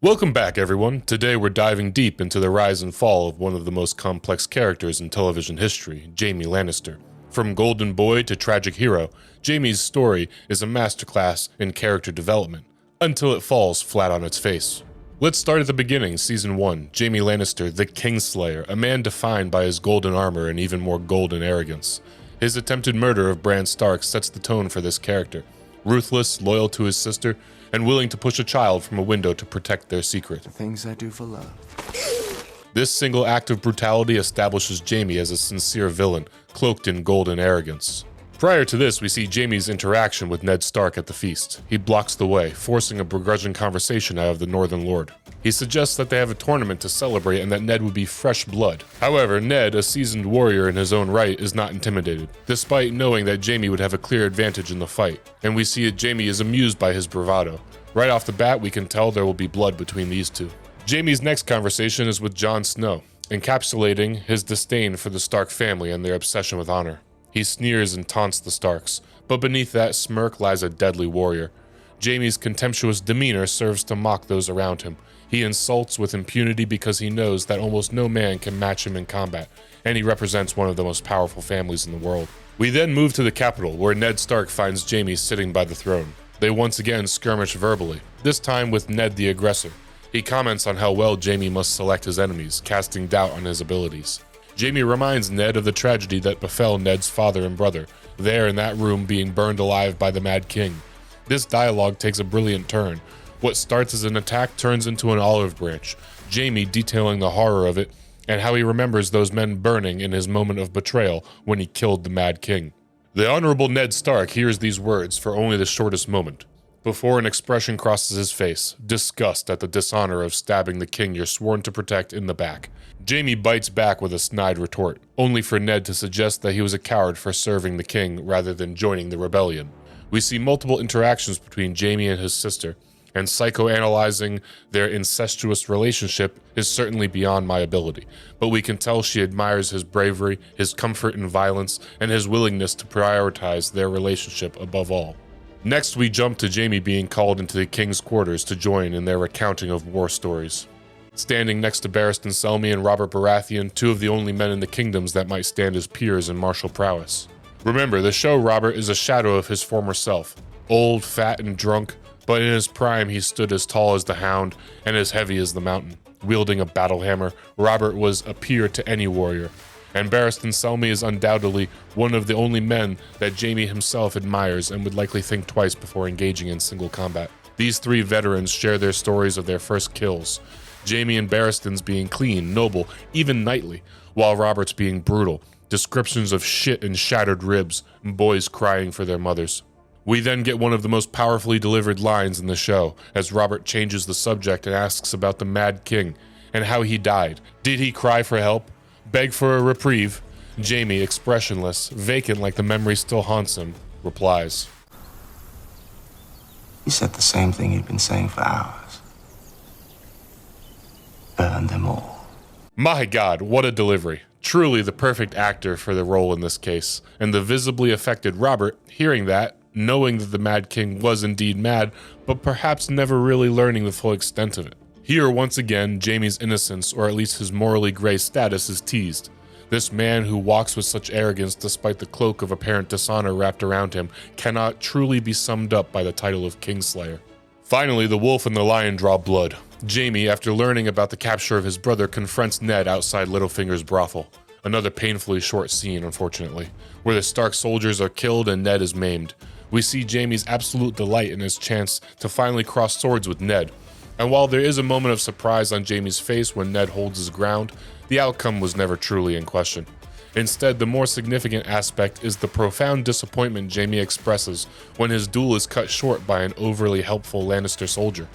Welcome back, everyone. Today we're diving deep into the rise and fall of one of the most complex characters in television history, Jaime Lannister. From golden boy to tragic hero, Jaime's story is a masterclass in character development, until it falls flat on its face. Let's start at the beginning, Season 1, Jaime Lannister, the Kingslayer, a man defined by his golden armor and even more golden arrogance. His attempted murder of Bran Stark sets the tone for this character. Ruthless, loyal to his sister, and willing to push a child from a window to protect their secret. The things I do for love. This single act of brutality establishes Jaime as a sincere villain, cloaked in golden arrogance. Prior to this, we see Jaime's interaction with Ned Stark at the feast. He blocks the way, forcing a begrudging conversation out of the Northern Lord. He suggests that they have a tournament to celebrate and that Ned would be fresh blood. However, Ned, a seasoned warrior in his own right, is not intimidated, despite knowing that Jaime would have a clear advantage in the fight. And we see that Jaime is amused by his bravado. Right off the bat, we can tell there will be blood between these two. Jaime's next conversation is with Jon Snow, encapsulating his disdain for the Stark family and their obsession with honor. He sneers and taunts the Starks, but beneath that smirk lies a deadly warrior. Jaime's contemptuous demeanor serves to mock those around him. He insults with impunity because he knows that almost no man can match him in combat, and he represents one of the most powerful families in the world. We then move to the capital, where Ned Stark finds Jaime sitting by the throne. They once again skirmish verbally, this time with Ned the aggressor. He comments on how well Jaime must select his enemies, casting doubt on his abilities. Jaime reminds Ned of the tragedy that befell Ned's father and brother, there in that room being burned alive by the Mad King. This dialogue takes a brilliant turn. What starts as an attack turns into an olive branch, Jaime detailing the horror of it and how he remembers those men burning in his moment of betrayal when he killed the Mad King. The Honorable Ned Stark hears these words for only the shortest moment, before an expression crosses his face, disgust at the dishonor of stabbing the king you're sworn to protect in the back. Jaime bites back with a snide retort, only for Ned to suggest that he was a coward for serving the king rather than joining the rebellion. We see multiple interactions between Jaime and his sister, and psychoanalyzing their incestuous relationship is certainly beyond my ability, but we can tell she admires his bravery, his comfort in violence, and his willingness to prioritize their relationship above all. Next, we jump to Jaime being called into the king's quarters to join in their recounting of war stories. Standing next to Barristan Selmy and Robert Baratheon, two of the only men in the kingdoms that might stand as peers in martial prowess. Remember, the show Robert is a shadow of his former self. Old, fat, and drunk, but in his prime he stood as tall as the Hound and as heavy as the mountain. Wielding a battle hammer, Robert was a peer to any warrior. And Barristan Selmy is undoubtedly one of the only men that Jaime himself admires and would likely think twice before engaging in single combat. These three veterans share their stories of their first kills, Jaime and Barristan's being clean, noble, even knightly, while Robert's being brutal, descriptions of shit and shattered ribs, and boys crying for their mothers. We then get one of the most powerfully delivered lines in the show, as Robert changes the subject and asks about the Mad King, and how he died. Did he cry for help? Beg for a reprieve? Jaime, expressionless, vacant like the memory still haunts him, replies, He said the same thing he'd been saying for hours. Burn them all. My God, what a delivery. Truly the perfect actor for the role in this case. And the visibly affected Robert, hearing that, knowing that the Mad King was indeed mad, but perhaps never really learning the full extent of it. Here, once again, Jaime's innocence, or at least his morally gray status, is teased. This man who walks with such arrogance despite the cloak of apparent dishonor wrapped around him cannot truly be summed up by the title of Kingslayer. Finally, the wolf and the lion draw blood. Jaime, after learning about the capture of his brother, confronts Ned outside Littlefinger's brothel. Another painfully short scene, unfortunately, where the Stark soldiers are killed and Ned is maimed. We see Jaime's absolute delight in his chance to finally cross swords with Ned. And while there is a moment of surprise on Jaime's face when Ned holds his ground, the outcome was never truly in question. Instead, the more significant aspect is the profound disappointment Jaime expresses when his duel is cut short by an overly helpful Lannister soldier.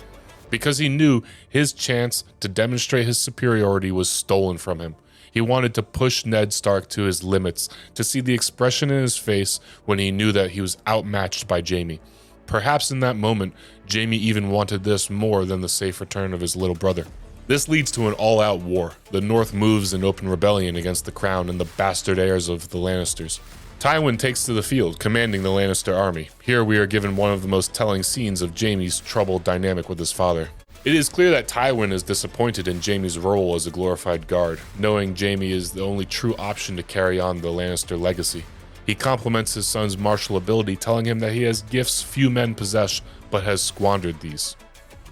Because he knew his chance to demonstrate his superiority was stolen from him. He wanted to push Ned Stark to his limits, to see the expression in his face when he knew that he was outmatched by Jaime. Perhaps in that moment, Jaime even wanted this more than the safe return of his little brother. This leads to an all-out war. The North moves in open rebellion against the Crown and the bastard heirs of the Lannisters. Tywin takes to the field, commanding the Lannister army. Here we are given one of the most telling scenes of Jaime's troubled dynamic with his father. It is clear that Tywin is disappointed in Jaime's role as a glorified guard, knowing Jaime is the only true option to carry on the Lannister legacy. He compliments his son's martial ability, telling him that he has gifts few men possess, but has squandered these.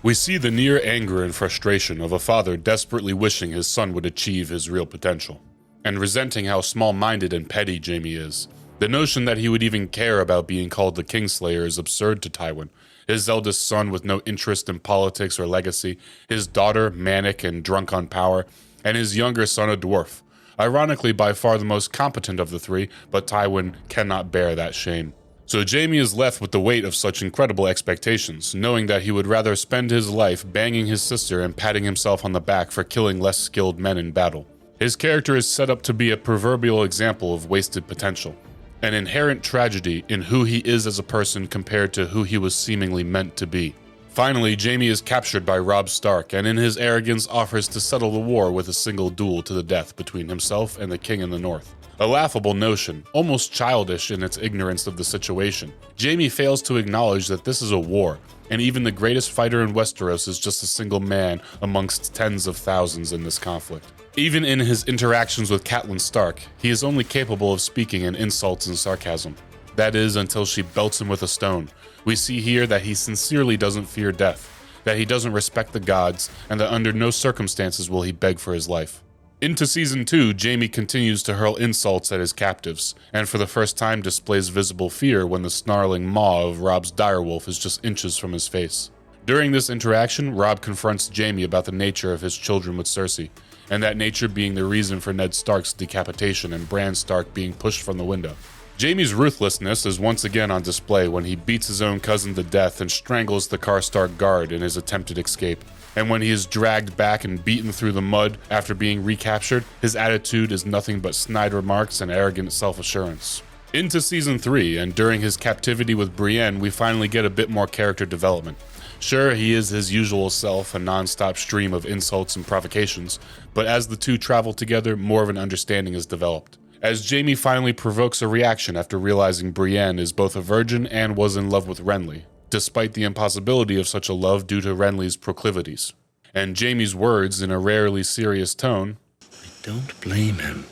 We see the near anger and frustration of a father desperately wishing his son would achieve his real potential, and resenting how small-minded and petty Jaime is. The notion that he would even care about being called the Kingslayer is absurd to Tywin. His eldest son with no interest in politics or legacy, his daughter manic and drunk on power, and his younger son a dwarf. Ironically, by far the most competent of the three, but Tywin cannot bear that shame. So Jaime is left with the weight of such incredible expectations, knowing that he would rather spend his life banging his sister and patting himself on the back for killing less skilled men in battle. His character is set up to be a proverbial example of wasted potential, an inherent tragedy in who he is as a person compared to who he was seemingly meant to be. Finally, Jaime is captured by Robb Stark, and in his arrogance offers to settle the war with a single duel to the death between himself and the King in the North. A laughable notion, almost childish in its ignorance of the situation. Jaime fails to acknowledge that this is a war, and even the greatest fighter in Westeros is just a single man amongst tens of thousands in this conflict. Even in his interactions with Catelyn Stark, he is only capable of speaking in insults and sarcasm. That is, until she belts him with a stone. We see here that he sincerely doesn't fear death, that he doesn't respect the gods, and that under no circumstances will he beg for his life. Into Season 2, Jaime continues to hurl insults at his captives, and for the first time displays visible fear when the snarling maw of Robb's direwolf is just inches from his face. During this interaction, Robb confronts Jaime about the nature of his children with Cersei, and that nature being the reason for Ned Stark's decapitation and Bran Stark being pushed from the window. Jaime's ruthlessness is once again on display when he beats his own cousin to death and strangles the Karstark guard in his attempted escape. And when he is dragged back and beaten through the mud after being recaptured, his attitude is nothing but snide remarks and arrogant self-assurance. Into Season 3, and during his captivity with Brienne, we finally get a bit more character development. Sure, he is his usual self, a non-stop stream of insults and provocations, but as the two travel together, more of an understanding is developed. As Jaime finally provokes a reaction after realizing Brienne is both a virgin and was in love with Renly, despite the impossibility of such a love due to Renly's proclivities. And Jaime's words in a rarely serious tone, I don't blame him.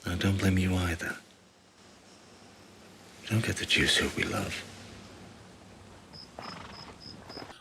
I don't blame you either. You don't get to choose who we love.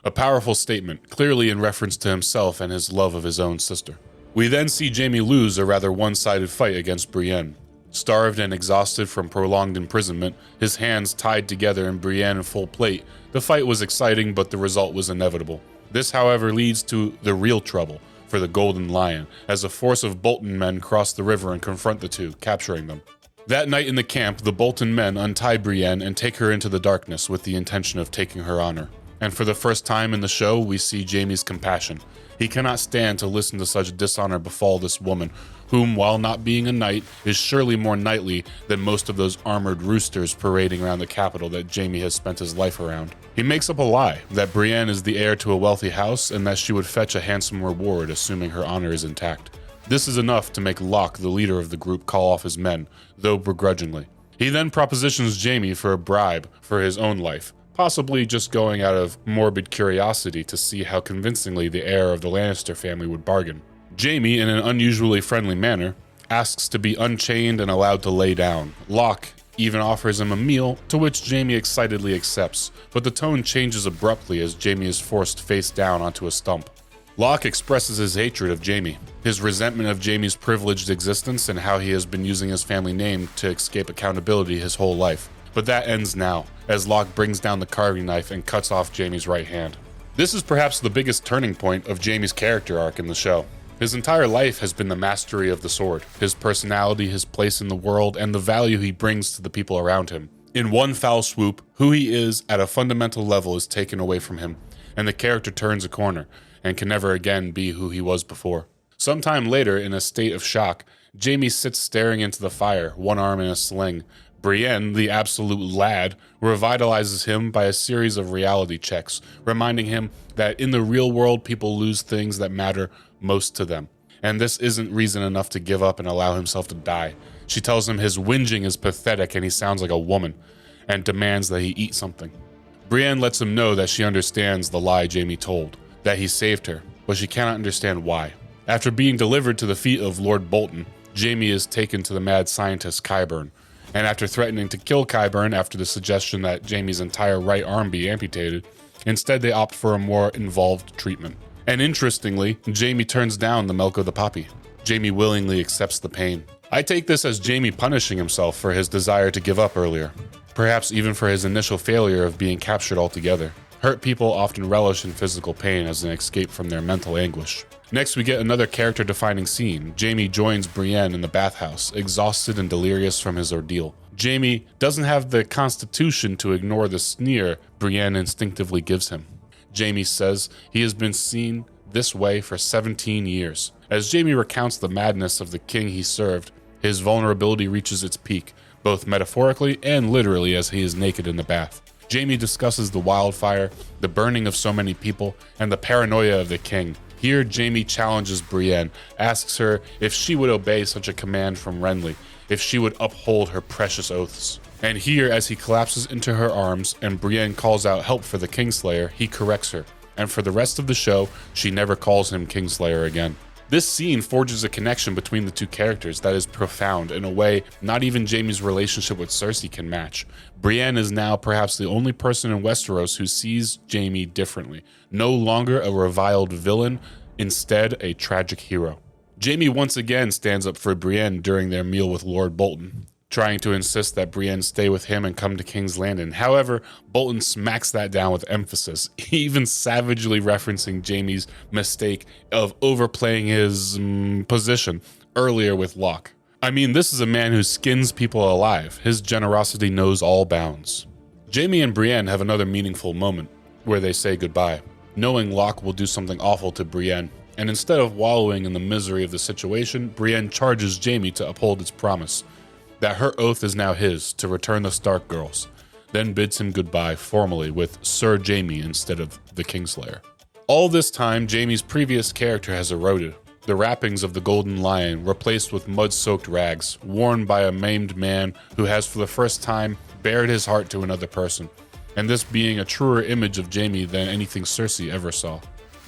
a powerful statement, clearly in reference to himself and his love of his own sister. We then see Jaime lose a rather one-sided fight against Brienne. Starved and exhausted from prolonged imprisonment, his hands tied together and Brienne in full plate, the fight was exciting, but the result was inevitable. This, however, leads to the real trouble for the Golden Lion, as a force of Bolton men cross the river and confront the two, capturing them. That night in the camp, the Bolton men untie Brienne and take her into the darkness with the intention of taking her honor. And for the first time in the show, we see Jaime's compassion. He cannot stand to listen to such dishonor befall this woman, whom, while not being a knight, is surely more knightly than most of those armored roosters parading around the capital that Jaime has spent his life around. He makes up a lie, that Brienne is the heir to a wealthy house and that she would fetch a handsome reward assuming her honor is intact. This is enough to make Locke, the leader of the group, call off his men, though begrudgingly. He then propositions Jaime for a bribe for his own life, possibly just going out of morbid curiosity to see how convincingly the heir of the Lannister family would bargain. Jaime, in an unusually friendly manner, asks to be unchained and allowed to lay down. Locke even offers him a meal, to which Jaime excitedly accepts, but the tone changes abruptly as Jaime is forced face down onto a stump. Locke expresses his hatred of Jaime, his resentment of Jaime's privileged existence and how he has been using his family name to escape accountability his whole life. But that ends now, as Locke brings down the carving knife and cuts off Jaime's right hand. This is perhaps the biggest turning point of Jaime's character arc in the show. His entire life has been the mastery of the sword, his personality, his place in the world, and the value he brings to the people around him. In one foul swoop, who he is at a fundamental level is taken away from him, and the character turns a corner, and can never again be who he was before. Sometime later, in a state of shock, Jaime sits staring into the fire, one arm in a sling. Brienne, the absolute lad, revitalizes him by a series of reality checks, reminding him that in the real world people lose things that matter most to them. And this isn't reason enough to give up and allow himself to die. She tells him his whinging is pathetic and he sounds like a woman, and demands that he eat something. Brienne lets him know that she understands the lie Jaime told, that he saved her, but she cannot understand why. After being delivered to the feet of Lord Bolton, Jaime is taken to the mad scientist Qyburn, and after threatening to kill Qyburn after the suggestion that Jaime's entire right arm be amputated, instead they opt for a more involved treatment. And interestingly, Jaime turns down the milk of the poppy. Jaime willingly accepts the pain. I take this as Jaime punishing himself for his desire to give up earlier, perhaps even for his initial failure of being captured altogether. Hurt people often relish in physical pain as an escape from their mental anguish. Next, we get another character-defining scene. Jaime joins Brienne in the bathhouse, exhausted and delirious from his ordeal. Jaime doesn't have the constitution to ignore the sneer Brienne instinctively gives him. Jaime says he has been seen this way for 17 years. As Jaime recounts the madness of the king he served, his vulnerability reaches its peak, both metaphorically and literally as he is naked in the bath. Jaime discusses the wildfire, the burning of so many people, and the paranoia of the king. Here, Jaime challenges Brienne, asks her if she would obey such a command from Renly, if she would uphold her precious oaths. And here, as he collapses into her arms and Brienne calls out help for the Kingslayer, he corrects her. And for the rest of the show, she never calls him Kingslayer again. This scene forges a connection between the two characters that is profound in a way not even Jaime's relationship with Cersei can match. Brienne is now perhaps the only person in Westeros who sees Jaime differently. No longer a reviled villain, instead a tragic hero. Jaime once again stands up for Brienne during their meal with Lord Bolton, trying to insist that Brienne stay with him and come to King's Landing. However, Bolton smacks that down with emphasis, even savagely referencing Jaime's mistake of overplaying his position earlier with Locke. I mean, this is a man who skins people alive. His generosity knows all bounds. Jaime and Brienne have another meaningful moment where they say goodbye, knowing Locke will do something awful to Brienne. And instead of wallowing in the misery of the situation, Brienne charges Jaime to uphold its promise, that her oath is now his to return the Stark girls, then bids him goodbye formally with Sir Jaime instead of the Kingslayer. All this time, Jaime's previous character has eroded, the wrappings of the Golden Lion replaced with mud-soaked rags, worn by a maimed man who has for the first time bared his heart to another person, and this being a truer image of Jaime than anything Cersei ever saw.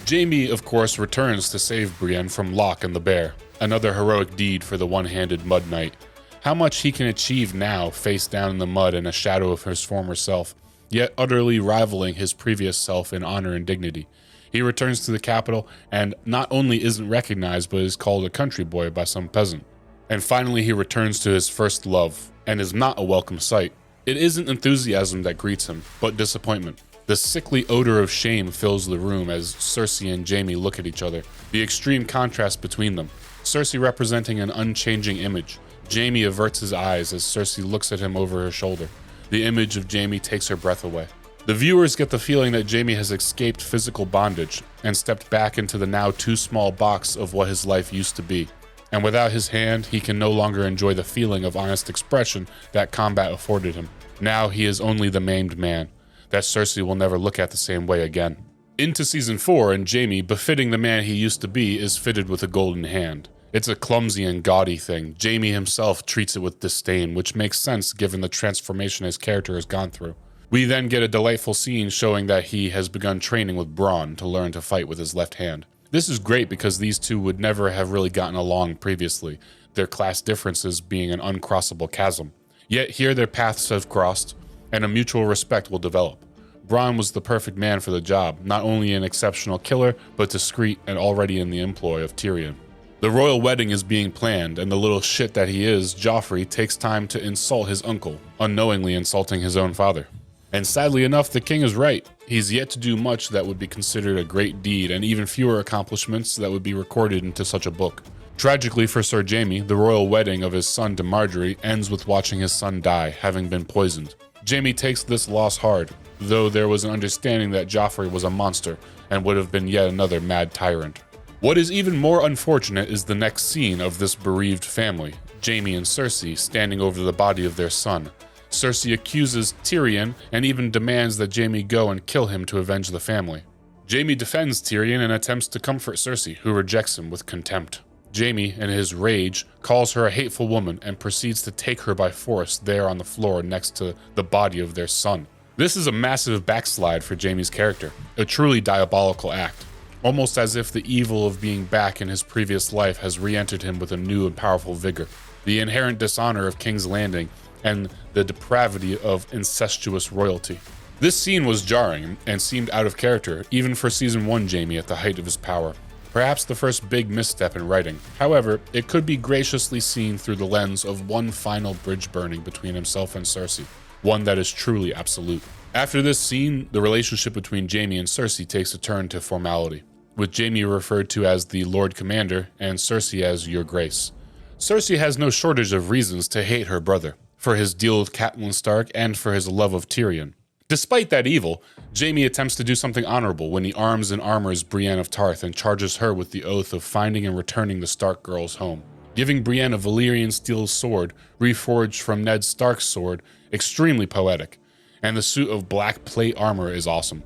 Jaime, of course, returns to save Brienne from Locke and the Bear, another heroic deed for the one-handed Mud Knight. How much he can achieve now, face down in the mud in a shadow of his former self, yet utterly rivaling his previous self in honor and dignity. He returns to the capital and not only isn't recognized, but is called a country boy by some peasant. And finally, he returns to his first love, and is not a welcome sight. It isn't enthusiasm that greets him, but disappointment. The sickly odor of shame fills the room as Cersei and Jaime look at each other, the extreme contrast between them. Cersei representing an unchanging image. Jaime averts his eyes as Cersei looks at him over her shoulder. The image of Jaime takes her breath away. The viewers get the feeling that Jaime has escaped physical bondage and stepped back into the now too small box of what his life used to be. And without his hand, he can no longer enjoy the feeling of honest expression that combat afforded him. Now he is only the maimed man, that Cersei will never look at the same way again. Into season 4, and Jaime, befitting the man he used to be, is fitted with a golden hand. It's a clumsy and gaudy thing. Jaime himself treats it with disdain, which makes sense given the transformation his character has gone through. We then get a delightful scene showing that he has begun training with Bronn to learn to fight with his left hand. This is great because these two would never have really gotten along previously, their class differences being an uncrossable chasm. Yet here their paths have crossed, and a mutual respect will develop. Bronn was the perfect man for the job, not only an exceptional killer, but discreet and already in the employ of Tyrion. The royal wedding is being planned, and the little shit that he is, Joffrey, takes time to insult his uncle, unknowingly insulting his own father. And sadly enough, the king is right. He's yet to do much that would be considered a great deed, and even fewer accomplishments that would be recorded into such a book. Tragically for Sir Jaime, the royal wedding of his son to Margaery ends with watching his son die, having been poisoned. Jaime takes this loss hard, though there was an understanding that Joffrey was a monster and would have been yet another mad tyrant. What is even more unfortunate is the next scene of this bereaved family, Jaime and Cersei standing over the body of their son. Cersei accuses Tyrion and even demands that Jaime go and kill him to avenge the family. Jaime defends Tyrion and attempts to comfort Cersei, who rejects him with contempt. Jaime, in his rage, calls her a hateful woman and proceeds to take her by force there on the floor next to the body of their son. This is a massive backslide for Jaime's character, a truly diabolical act. almost as if the evil of being back in his previous life has re-entered him with a new and powerful vigor. The inherent dishonor of King's Landing and the depravity of incestuous royalty. This scene was jarring and seemed out of character, even for Season 1 Jaime at the height of his power. Perhaps the first big misstep in writing. However, it could be graciously seen through the lens of one final bridge burning between himself and Cersei, one that is truly absolute. After this scene, the relationship between Jaime and Cersei takes a turn to formality, with Jaime referred to as the Lord Commander and Cersei as Your Grace. Cersei has no shortage of reasons to hate her brother, for his deal with Catelyn Stark and for his love of Tyrion. Despite that evil, Jaime attempts to do something honorable when he arms and armors Brienne of Tarth and charges her with the oath of finding and returning the Stark girls home, giving Brienne a Valyrian steel sword, reforged from Ned Stark's sword, extremely poetic, and the suit of black plate armor is awesome.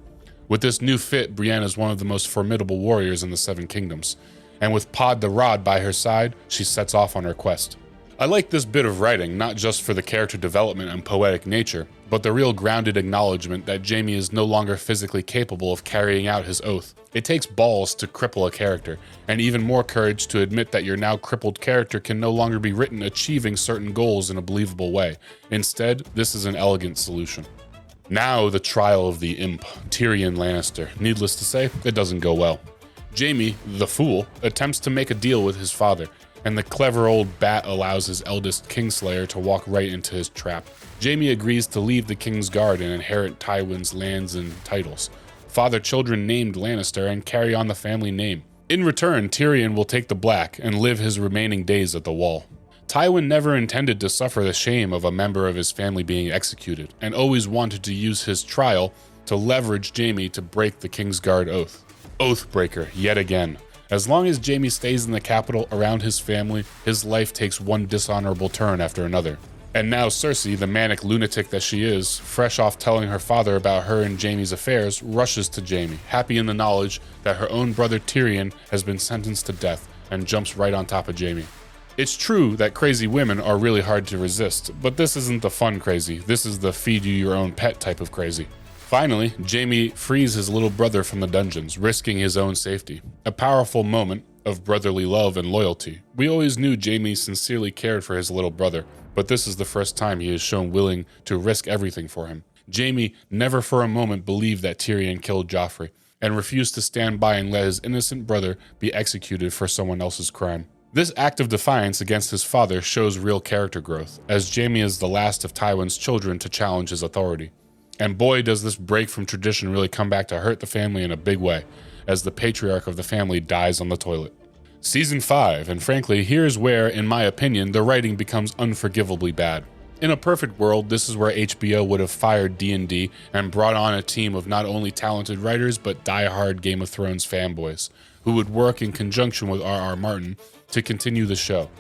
With this new fit, Brienne is one of the most formidable warriors in the Seven Kingdoms, and with Pod the Rod by her side, she sets off on her quest. I like this bit of writing, not just for the character development and poetic nature, but the real grounded acknowledgement that Jaime is no longer physically capable of carrying out his oath. It takes balls to cripple a character, and even more courage to admit that your now crippled character can no longer be written achieving certain goals in a believable way. Instead, this is an elegant solution. Now the trial of the imp, Tyrion Lannister. Needless to say, it doesn't go well. Jaime, the fool, attempts to make a deal with his father, and the clever old bat allows his eldest Kingslayer to walk right into his trap. Jaime agrees to leave the King's Guard and inherit Tywin's lands and titles, father children named Lannister, and carry on the family name. In return, Tyrion will take the black and live his remaining days at the Wall. Tywin never intended to suffer the shame of a member of his family being executed, and always wanted to use his trial to leverage Jaime to break the Kingsguard oath. Oathbreaker, yet again. As long as Jaime stays in the capital around his family, his life takes one dishonorable turn after another. And now Cersei, the manic lunatic that she is, fresh off telling her father about her and Jaime's affairs, rushes to Jaime, happy in the knowledge that her own brother Tyrion has been sentenced to death, and jumps right on top of Jaime. It's true that crazy women are really hard to resist, but this isn't the fun crazy, this is the feed you your own pet type of crazy. Finally, Jaime frees his little brother from the dungeons, risking his own safety. A powerful moment of brotherly love and loyalty. We always knew Jaime sincerely cared for his little brother, but this is the first time he is shown willing to risk everything for him. Jaime never for a moment believed that Tyrion killed Joffrey, and refused to stand by and let his innocent brother be executed for someone else's crime. This act of defiance against his father shows real character growth, as Jaime is the last of Tywin's children to challenge his authority. And boy, does this break from tradition really come back to hurt the family in a big way, as the patriarch of the family dies on the toilet. Season 5, and frankly, here's where, in my opinion, the writing becomes unforgivably bad. In a perfect world, this is where HBO would have fired D&D and brought on a team of not only talented writers, but die-hard Game of Thrones fanboys, who would work in conjunction with R.R. Martin to continue the show.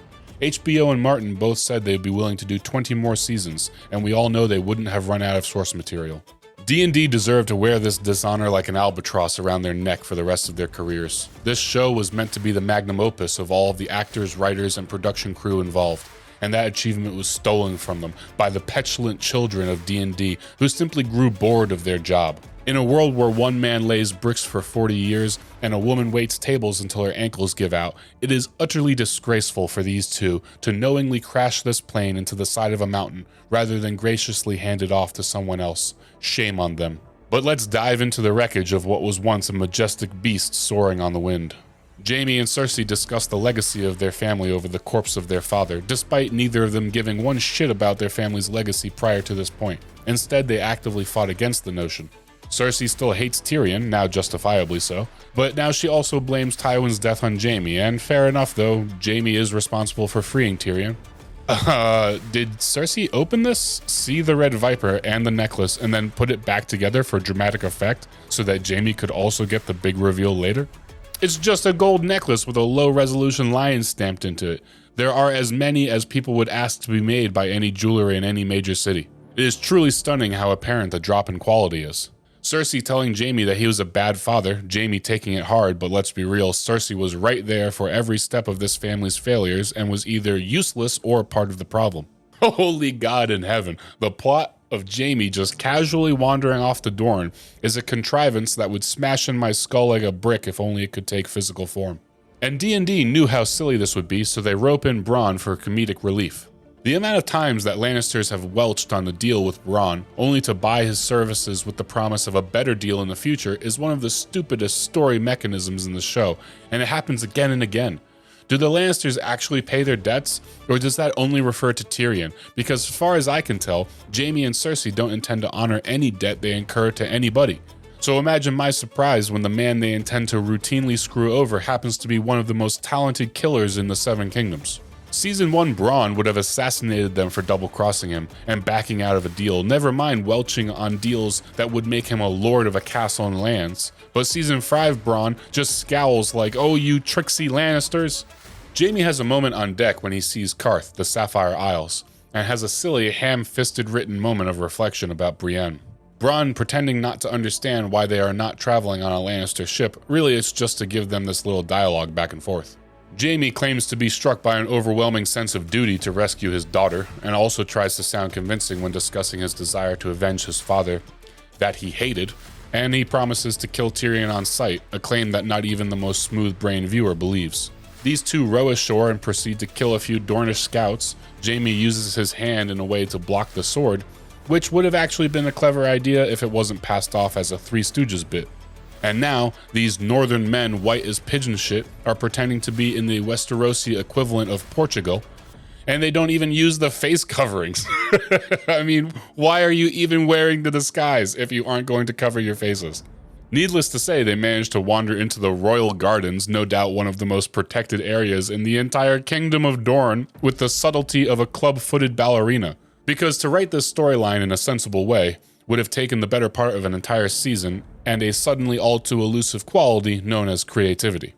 HBO and Martin both said they'd be willing to do 20 more seasons, and we all know they wouldn't have run out of source material. D&D deserved to wear this dishonor like an albatross around their neck for the rest of their careers. This show was meant to be the magnum opus of all of the actors, writers, and production crew involved, and that achievement was stolen from them by the petulant children of D&D who simply grew bored of their job. In a world where one man lays bricks for 40 years and a woman waits tables until her ankles give out, it is utterly disgraceful for these two to knowingly crash this plane into the side of a mountain rather than graciously hand it off to someone else. Shame on them. But let's dive into the wreckage of what was once a majestic beast soaring on the wind. Jaime and Cersei discuss the legacy of their family over the corpse of their father, despite neither of them giving one shit about their family's legacy prior to this point. Instead, they actively fought against the notion. Cersei still hates Tyrion, now justifiably so, but now she also blames Tywin's death on Jaime, and fair enough though, Jaime is responsible for freeing Tyrion. Did Cersei open this, see the red viper and the necklace, and then put it back together for dramatic effect so that Jaime could also get the big reveal later? It's just a gold necklace with a low-resolution lion stamped into it. There are as many as people would ask to be made by any jeweler in any major city. It is truly stunning how apparent the drop in quality is. Cersei telling Jaime that he was a bad father, Jaime taking it hard, but let's be real, Cersei was right there for every step of this family's failures and was either useless or part of the problem. Holy God in heaven, the plot of Jaime just casually wandering off to Dorne is a contrivance that would smash in my skull like a brick if only it could take physical form. And D&D knew how silly this would be, so they rope in Bronn for comedic relief. The amount of times that Lannisters have welched on the deal with Bronn, only to buy his services with the promise of a better deal in the future, is one of the stupidest story mechanisms in the show, and it happens again and again. Do the Lannisters actually pay their debts, or does that only refer to Tyrion? Because as far as I can tell, Jaime and Cersei don't intend to honor any debt they incur to anybody. So imagine my surprise when the man they intend to routinely screw over happens to be one of the most talented killers in the Seven Kingdoms. Season 1 Bronn would have assassinated them for double-crossing him and backing out of a deal, never mind welching on deals that would make him a lord of a castle and lands. But Season 5 Bronn just scowls like, "Oh, you tricksy Lannisters." Jaime has a moment on deck when he sees Qarth, the Sapphire Isles, and has a silly, ham-fisted written moment of reflection about Brienne. Bronn pretending not to understand why they are not traveling on a Lannister ship, really it's just to give them this little dialogue back and forth. Jaime claims to be struck by an overwhelming sense of duty to rescue his daughter, and also tries to sound convincing when discussing his desire to avenge his father that he hated, and he promises to kill Tyrion on sight, a claim that not even the most smooth-brained viewer believes. These two row ashore and proceed to kill a few Dornish scouts. Jaime uses his hand in a way to block the sword, which would have actually been a clever idea if it wasn't passed off as a Three Stooges bit. And now, these northern men white as pigeon shit are pretending to be in the Westerosi equivalent of Portugal, and they don't even use the face coverings. I mean, why are you even wearing the disguise if you aren't going to cover your faces? Needless to say, they managed to wander into the royal gardens, no doubt one of the most protected areas in the entire kingdom of Dorne, with the subtlety of a club-footed ballerina. Because to write this storyline in a sensible way would have taken the better part of an entire season and a suddenly all too elusive quality known as creativity.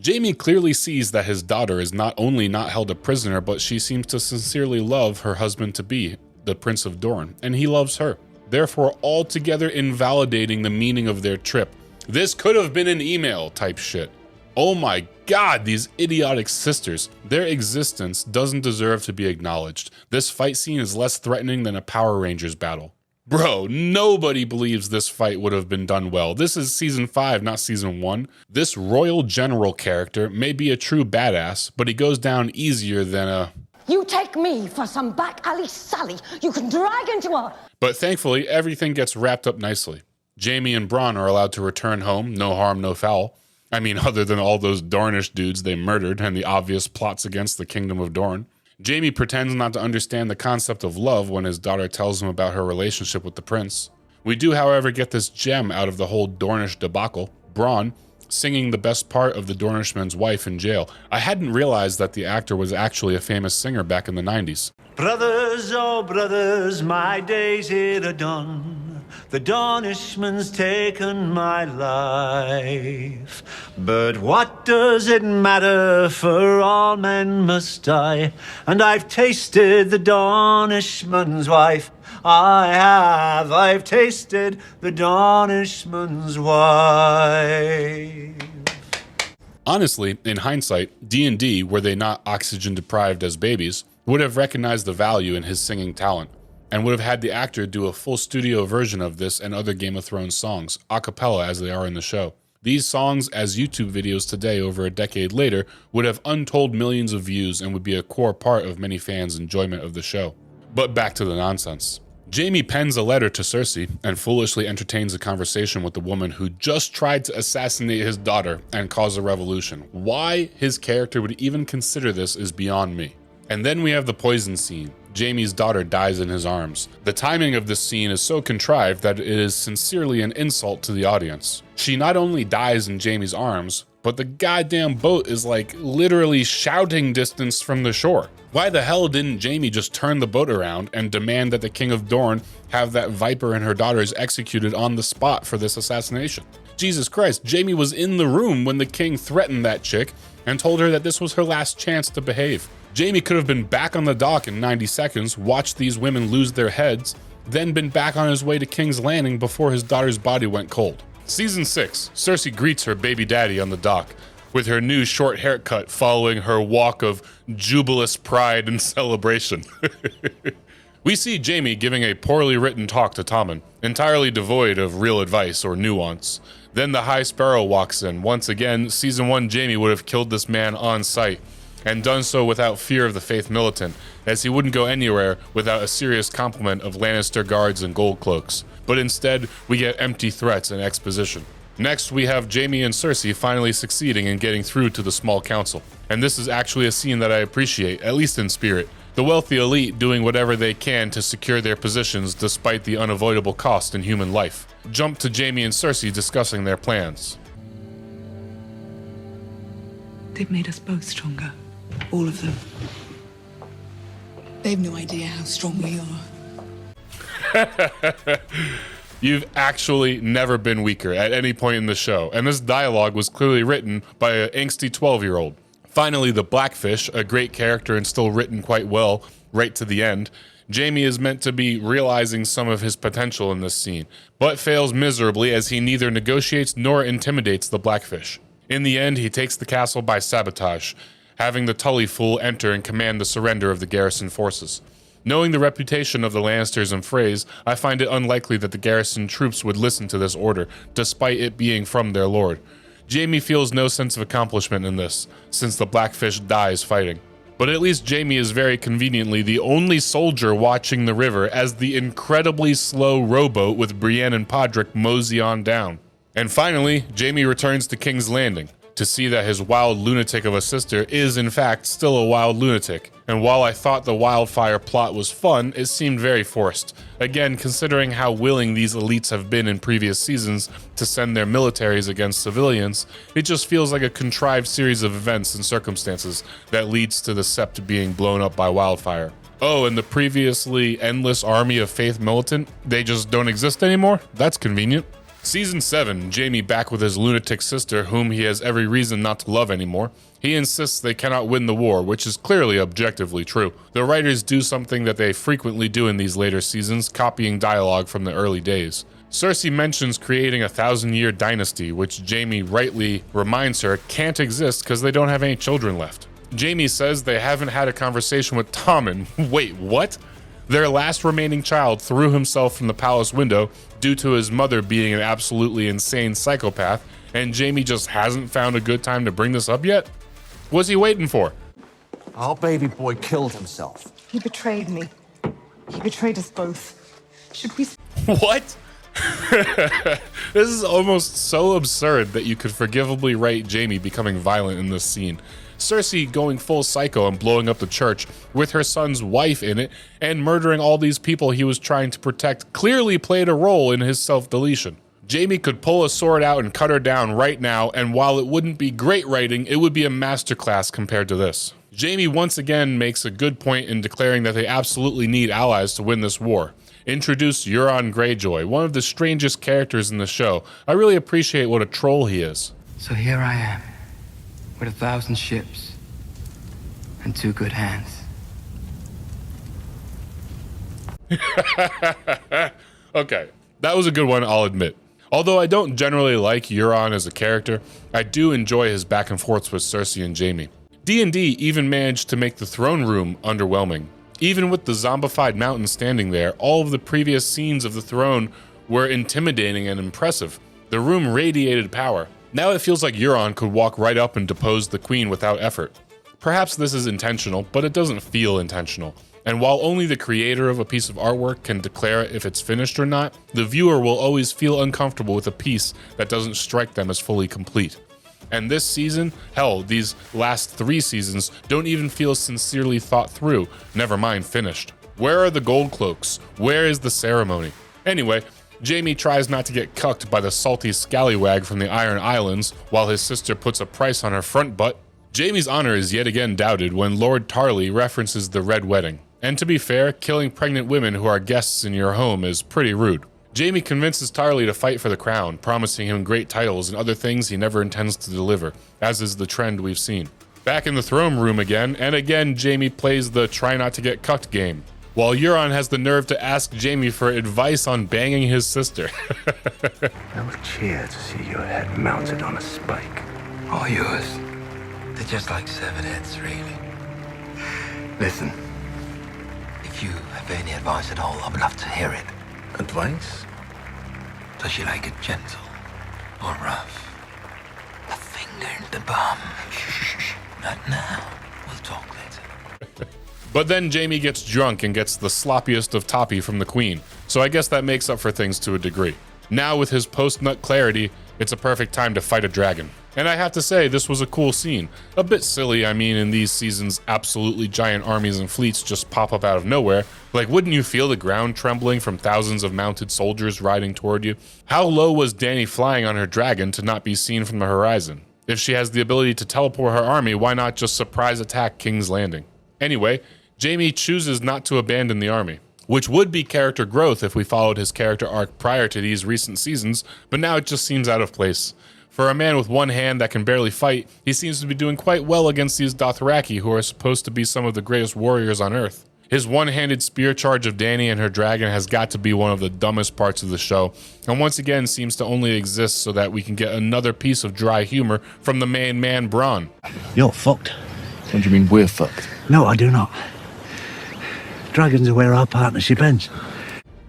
Jaime clearly sees that his daughter is not only not held a prisoner, but she seems to sincerely love her husband-to-be, the Prince of Dorne, and he loves her, therefore altogether invalidating the meaning of their trip. This could have been an email type shit. Oh my god, these idiotic sisters. Their existence doesn't deserve to be acknowledged. This fight scene is less threatening than a Power Rangers battle. Bro, nobody believes this fight would have been done well. This is season 5, not season 1. This royal general character may be a true badass, but he goes down easier than a... You take me for some back alley Sally you can drag into a... But thankfully, everything gets wrapped up nicely. Jaime and Bronn are allowed to return home, no harm, no foul. I mean, other than all those Dornish dudes they murdered and the obvious plots against the Kingdom of Dorne. Jaime pretends not to understand the concept of love when his daughter tells him about her relationship with the prince. We do, however, get this gem out of the whole Dornish debacle. Bronn singing the best part of the Dornishman's wife in jail. I hadn't realized that the actor was actually a famous singer back in the 90s. Brothers, oh brothers, my days here are done. The Dornishman's taken my life. But what does it matter, for all men must die. And I've tasted the Dornishman's wife. I've tasted the Dornishman's wife. Honestly, in hindsight, D&D, were they not oxygen deprived as babies, would have recognized the value in his singing talent, and would have had the actor do a full studio version of this and other Game of Thrones songs, a cappella as they are in the show. These songs, as YouTube videos today over a decade later, would have untold millions of views and would be a core part of many fans' enjoyment of the show. But back to the nonsense. Jaime pens a letter to Cersei and foolishly entertains a conversation with the woman who just tried to assassinate his daughter and cause a revolution. Why his character would even consider this is beyond me. And then we have the poison scene. Jaime's daughter dies in his arms. The timing of this scene is so contrived that it is sincerely an insult to the audience. She not only dies in Jaime's arms, but the goddamn boat is like literally shouting distance from the shore. Why the hell didn't Jaime just turn the boat around and demand that the King of Dorne have that Viper and her daughters executed on the spot for this assassination? Jesus Christ, Jaime was in the room when the king threatened that chick and told her that this was her last chance to behave. Jaime could have been back on the dock in 90 seconds, watched these women lose their heads, then been back on his way to King's Landing before his daughter's body went cold. Season 6, Cersei greets her baby daddy on the dock, with her new short haircut following her walk of jubilous pride and celebration. We see Jaime giving a poorly written talk to Tommen, entirely devoid of real advice or nuance. Then the High Sparrow walks in. Once again, Season 1 Jaime would have killed this man on sight, and done so without fear of the Faith Militant, as he wouldn't go anywhere without a serious complement of Lannister guards and gold cloaks. But instead, we get empty threats and exposition. Next, we have Jaime and Cersei finally succeeding in getting through to the small council. And this is actually a scene that I appreciate, at least in spirit. The wealthy elite doing whatever they can to secure their positions despite the unavoidable cost in human life. Jump to Jaime and Cersei discussing their plans. They've made us both stronger. All of them. They've no idea how strong we are. You've actually never been weaker at any point in the show, and this dialogue was clearly written by an angsty 12-year-old. Finally, the Blackfish, a great character and still written quite well right to the end. Jaime is meant to be realizing some of his potential in this scene, but fails miserably as he neither negotiates nor intimidates the Blackfish. In the end, he takes the castle by sabotage, having the Tully fool enter and command the surrender of the garrison forces. Knowing the reputation of the Lannisters and Freys, I find it unlikely that the garrison troops would listen to this order, despite it being from their lord. Jaime feels no sense of accomplishment in this, since the Blackfish dies fighting. But at least Jaime is very conveniently the only soldier watching the river as the incredibly slow rowboat with Brienne and Podrick mosey on down. And finally, Jaime returns to King's Landing, to see that his wild lunatic of a sister is in fact still a wild lunatic. And while I thought the wildfire plot was fun, it seemed very forced. Again, considering how willing these elites have been in previous seasons to send their militaries against civilians, it just feels like a contrived series of events and circumstances that leads to the sept being blown up by wildfire. Oh, and the previously endless army of Faith Militant, they just don't exist anymore? That's convenient. Season 7, Jaime back with his lunatic sister, whom he has every reason not to love anymore. He insists they cannot win the war, which is clearly objectively true. The writers do something that they frequently do in these later seasons, copying dialogue from the early days. Cersei mentions creating a 1,000-year dynasty, which Jaime rightly reminds her can't exist because they don't have any children left. Jaime says they haven't had a conversation with Tommen. Wait, what? Their last remaining child threw himself from the palace window due to his mother being an absolutely insane psychopath, and Jaime just hasn't found a good time to bring this up yet? What's he waiting for? Our baby boy killed himself. He betrayed me. He betrayed us both. Should we... What? This is almost so absurd that you could forgivably write Jaime becoming violent in this scene. Cersei going full psycho and blowing up the church with her son's wife in it and murdering all these people he was trying to protect clearly played a role in his self-deletion. Jaime could pull a sword out and cut her down right now, and while it wouldn't be great writing, it would be a masterclass compared to this. Jaime once again makes a good point in declaring that they absolutely need allies to win this war. Introduce Euron Greyjoy, one of the strangest characters in the show. I really appreciate what a troll he is. So here I am, with 1,000 ships and 2 good hands. Okay, that was a good one, I'll admit. Although I don't generally like Euron as a character, I do enjoy his back and forths with Cersei and Jaime. D&D even managed to make the throne room underwhelming. Even with the zombified mountain standing there, all of the previous scenes of the throne were intimidating and impressive. The room radiated power. Now it feels like Euron could walk right up and depose the queen without effort. Perhaps this is intentional, but it doesn't feel intentional. And while only the creator of a piece of artwork can declare if it's finished or not, the viewer will always feel uncomfortable with a piece that doesn't strike them as fully complete. And this season, hell, these last 3 seasons don't even feel sincerely thought through, never mind finished. Where are the gold cloaks? Where is the ceremony? Anyway, Jaime tries not to get cucked by the salty scallywag from the Iron Islands while his sister puts a price on her front butt. Jaime's honor is yet again doubted when Lord Tarly references the Red Wedding. And to be fair, killing pregnant women who are guests in your home is pretty rude. Jaime convinces Tarly to fight for the crown, promising him great titles and other things he never intends to deliver, as is the trend we've seen. Back in the throne room again, and again Jaime plays the try not to get cucked game, while Euron has the nerve to ask Jaime for advice on banging his sister. I would cheer to see your head mounted on a spike. All yours. They're just like severed heads, really. Listen, if If you have any advice at all, I would love to hear it. Advice? Does she like it gentle or rough? A finger in the bum. Not now. We'll talk later. But then Jaime gets drunk and gets the sloppiest of toppy from the queen, so I guess that makes up for things to a degree. Now with his post-nut clarity, it's a perfect time to fight a dragon. And I have to say, this was a cool scene. A bit silly, I mean, in these seasons, absolutely giant armies and fleets just pop up out of nowhere. Like, wouldn't you feel the ground trembling from thousands of mounted soldiers riding toward you? How low was Dany flying on her dragon to not be seen from the horizon? If she has the ability to teleport her army, why not just surprise attack King's Landing? Anyway, Jaime chooses not to abandon the army, which would be character growth if we followed his character arc prior to these recent seasons, but now it just seems out of place. For a man with one hand that can barely fight, he seems to be doing quite well against these Dothraki, who are supposed to be some of the greatest warriors on Earth. His one-handed spear charge of Dany and her dragon has got to be one of the dumbest parts of the show, and once again seems to only exist so that we can get another piece of dry humor from the main man Bronn. You're fucked. What do you mean we're fucked? No, I do not. Dragons are where our partnership ends.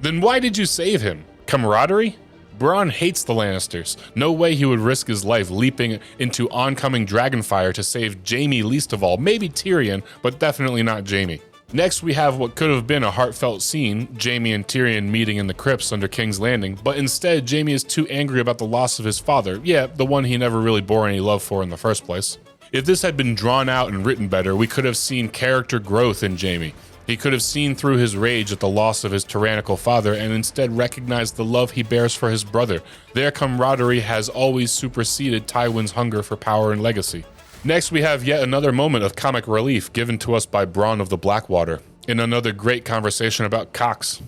Then why did you save him? Camaraderie? Bronn hates the Lannisters. No way he would risk his life leaping into oncoming dragonfire to save Jaime least of all. Maybe Tyrion, but definitely not Jaime. Next, we have what could have been a heartfelt scene, Jaime and Tyrion meeting in the crypts under King's Landing, but instead Jaime is too angry about the loss of his father, yeah, the one he never really bore any love for in the first place. If this had been drawn out and written better, we could have seen character growth in Jaime. He could have seen through his rage at the loss of his tyrannical father and instead recognized the love he bears for his brother. Their camaraderie has always superseded Tywin's hunger for power and legacy. Next, we have yet another moment of comic relief given to us by Bronn of the Blackwater, in another great conversation about cocks.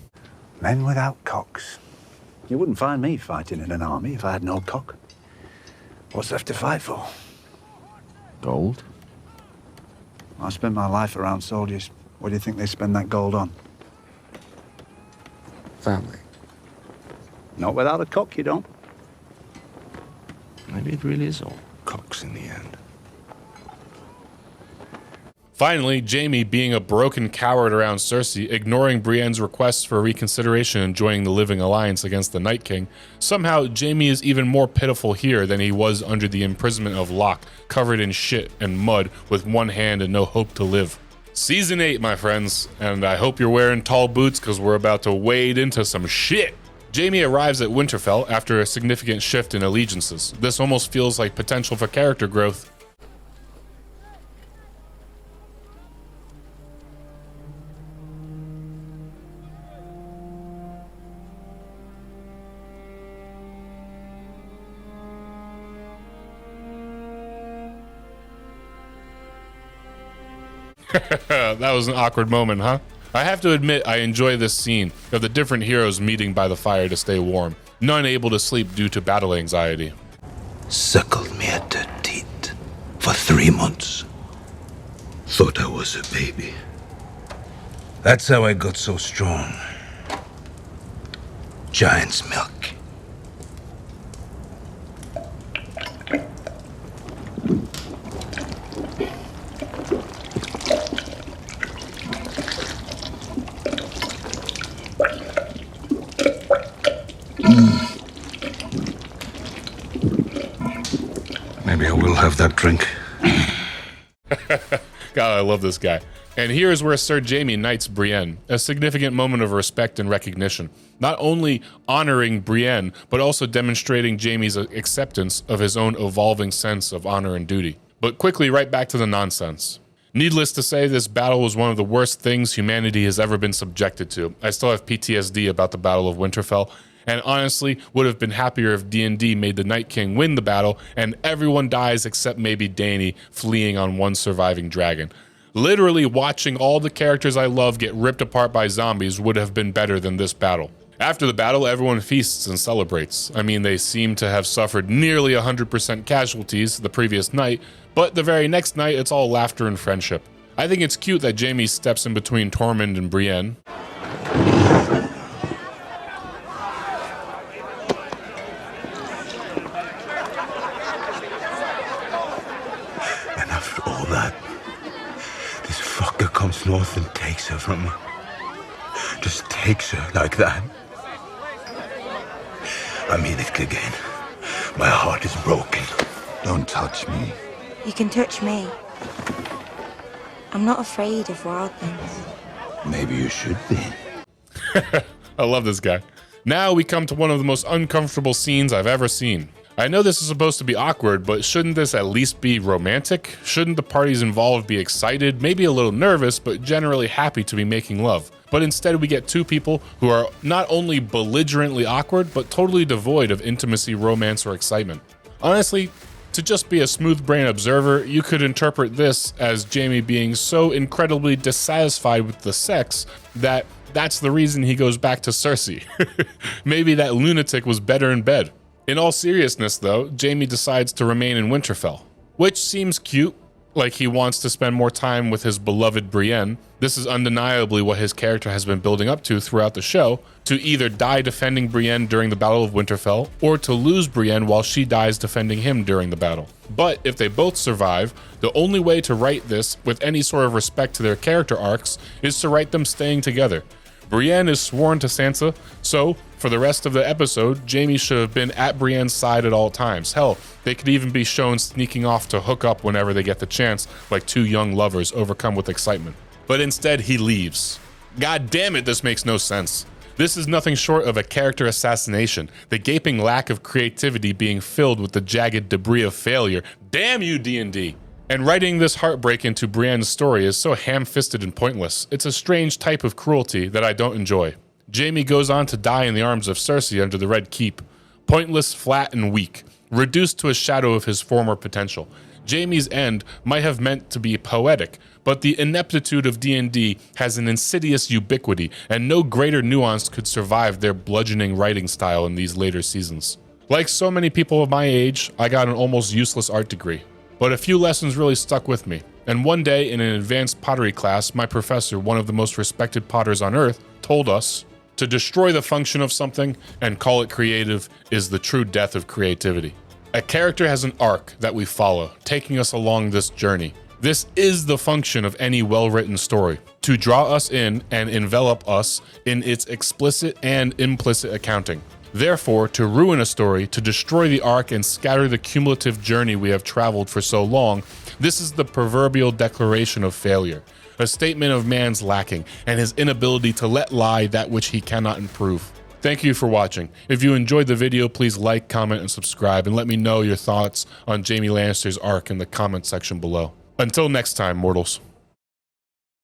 Men without cocks. You wouldn't find me fighting in an army if I had no cock. What's left to fight for? Gold? I spent my life around soldiers. What do you think they spend that gold on? Family. Not without a cock, you don't. Maybe it really is all cocks in the end. Finally, Jaime, being a broken coward around Cersei, ignoring Brienne's requests for reconsideration and joining the Living Alliance against the Night King, somehow Jaime is even more pitiful here than he was under the imprisonment of Locke, covered in shit and mud with one hand and no hope to live. Season 8, my friends, and I hope you're wearing tall boots because we're about to wade into some shit. Jaime arrives at Winterfell after a significant shift in allegiances. This almost feels like potential for character growth. That was an awkward moment, huh? I have to admit I enjoy this scene of the different heroes meeting by the fire to stay warm, none able to sleep due to battle anxiety. Suckled me at the teat for 3 months. Thought I was a baby. That's how I got so strong. Giant's milk. Maybe I will have that drink. God, I love this guy. And here is where Sir Jaime knights Brienne, a significant moment of respect and recognition. Not only honoring Brienne, but also demonstrating Jaime's acceptance of his own evolving sense of honor and duty. But quickly, right back to the nonsense. Needless to say, this battle was one of the worst things humanity has ever been subjected to. I still have PTSD about the Battle of Winterfell, and honestly would have been happier if D&D made the Night King win the battle and everyone dies except maybe Dany fleeing on one surviving dragon. Literally watching all the characters I love get ripped apart by zombies would have been better than this battle. After the battle, everyone feasts and celebrates. I mean, they seem to have suffered nearly 100% casualties the previous night, but the very next night, it's all laughter and friendship. I think it's cute that Jaime steps in between Tormund and Brienne. Comes north and takes her from her. just takes her like that. I mean it, Clegane. My heart is broken. Don't touch me. You can touch me. I'm not afraid of wild things. Maybe you should be. I love this guy. Now we come to one of the most uncomfortable scenes I've ever seen. I know this is supposed to be awkward, but shouldn't this at least be romantic? Shouldn't the parties involved be excited, maybe a little nervous, but generally happy to be making love? But instead we get two people who are not only belligerently awkward, but totally devoid of intimacy, romance, or excitement. Honestly, to just be a smooth brain observer, you could interpret this as Jaime being so incredibly dissatisfied with the sex that that's the reason he goes back to Cersei. Maybe that lunatic was better in bed. In all seriousness though, Jaime decides to remain in Winterfell, which seems cute, like he wants to spend more time with his beloved Brienne. This is undeniably what his character has been building up to throughout the show, to either die defending Brienne during the Battle of Winterfell, or to lose Brienne while she dies defending him during the battle. But if they both survive, the only way to write this with any sort of respect to their character arcs is to write them staying together. Brienne is sworn to Sansa, so for the rest of the episode, Jaime should have been at Brienne's side at all times. Hell, they could even be shown sneaking off to hook up whenever they get the chance, like two young lovers overcome with excitement. But instead, he leaves. God damn it, this makes no sense. This is nothing short of a character assassination, the gaping lack of creativity being filled with the jagged debris of failure. Damn you, D&D! And writing this heartbreak into Brienne's story is so ham-fisted and pointless. It's a strange type of cruelty that I don't enjoy. Jaime goes on to die in the arms of Cersei under the Red Keep. Pointless, flat, and weak, reduced to a shadow of his former potential. Jaime's end might have meant to be poetic, but the ineptitude of D&D has an insidious ubiquity, and no greater nuance could survive their bludgeoning writing style in these later seasons. Like so many people of my age, I got an almost useless art degree. But a few lessons really stuck with me, and one day in an advanced pottery class, my professor, one of the most respected potters on earth, told us, to destroy the function of something and call it creative is the true death of creativity. A character has an arc that we follow, taking us along this journey. This is the function of any well-written story, to draw us in and envelop us in its explicit and implicit accounting. Therefore, to ruin a story, to destroy the arc and scatter the cumulative journey we have traveled for so long, this is the proverbial declaration of failure, a statement of man's lacking and his inability to let lie that which he cannot improve. Thank you for watching. If you enjoyed the video, please like, comment, and subscribe, and let me know your thoughts on Jaime Lannister's arc in the comment section below. Until next time, mortals.